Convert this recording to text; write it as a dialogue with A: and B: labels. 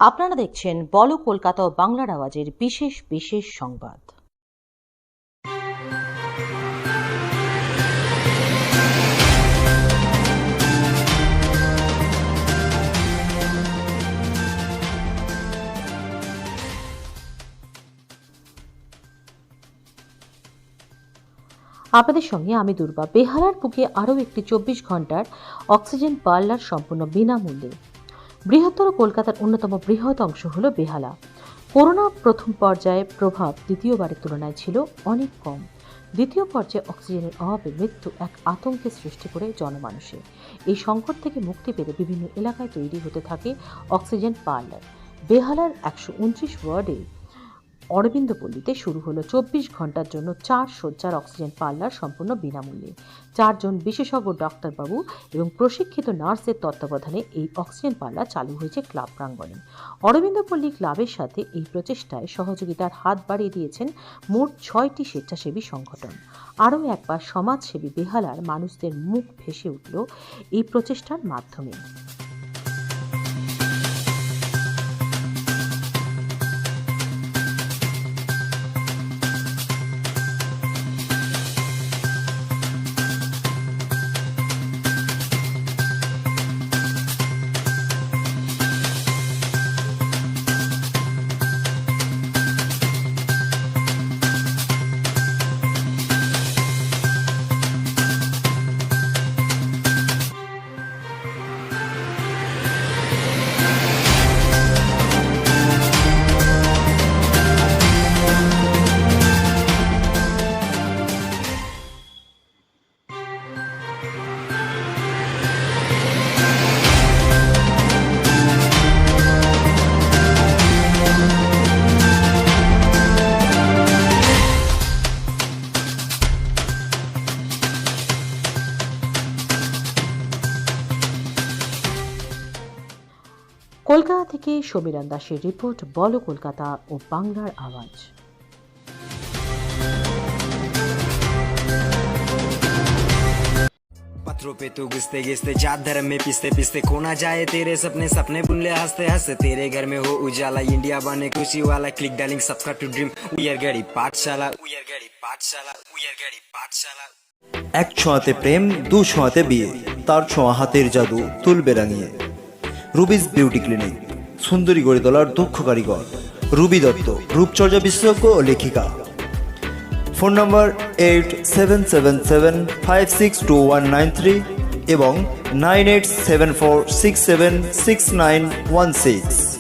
A: আপনারা দেখছেন বলো কলকাতা ও বাংলার আওয়াজের বিশেষ বিশেষ সংবাদ। আপনাদের সঙ্গে আমি দুর্বা। বেহালার বুকে আরও একটি 24 ঘন্টার অক্সিজেন পার্লার সম্পূর্ণ বিনামূল্যে। বৃহত্তর কলকাতার অন্যতম বৃহৎ অংশ হল বেহালা। করোনা প্রথম পর্যায়ে প্রভাব দ্বিতীয়বারের তুলনায় ছিল অনেক কম। দ্বিতীয় পর্যায়ে অক্সিজেনের অভাবে মৃত্যু এক আতঙ্কের সৃষ্টি করে জনমানুষে। এই সংকট থেকে মুক্তি পেতে বিভিন্ন এলাকায় তৈরি হতে থাকে অক্সিজেন পার্লার। বেহালার 129 ওয়ার্ডে অরবিন্দপল্লীতে শুরু হলো 24 ঘন্টার জন্য 4 শয্যার অক্সিজেন পার্লার সম্পূর্ণ বিনামূল্যে। 4 জন বিশেষজ্ঞ ডাক্তারবাবু এবং প্রশিক্ষিত নার্সের তত্ত্বাবধানে এই অক্সিজেন পার্লার চালু হয়েছে ক্লাব প্রাঙ্গণে। অরবিন্দপল্লী ক্লাবের সাথে এই প্রচেষ্টায় সহযোগিতার হাত বাড়িয়ে দিয়েছেন মোট 6টি স্বেচ্ছাসেবী সংগঠন। আরও একবার সমাজসেবী বেহালার মানুষদের মুখ ভেসে উঠল এই প্রচেষ্টার মাধ্যমে। কলকাতা থেকে সমীরণ দাসের রিপোর্ট, বলো কলকাতা ও বাংলার আওয়াজ।
B: पत्थरों पे तू घिसते घिसते जात धर्म में पिसते पिसते खो ना जाए तेरे सपने सपने बुन ले हंसते हंसते तेरे घर में हो उजाला इंडिया बने खुशी वाला क्लिक डार्लिंग सबका टू ड्रीम उयर गड़ी पाठशाला उयर गड़ी पाठशाला उयर गड़ी पाठशाला।
C: এক ছোঁয়াতে প্রেম, দু ছোঁয়াতে বিয়ে, তার ছোঁয়া হাতের জাদু তুলবে রাঙিয়ে। রুবিস বিউটি ক্লিনিক, সুন্দরী গড়ে তোলার দক্ষ কারিগর রুবি দত্ত, রূপচর্চা বিশেষজ্ঞ ও লেখিকা। ফোন নম্বর 8777562193 এবং 9874676916।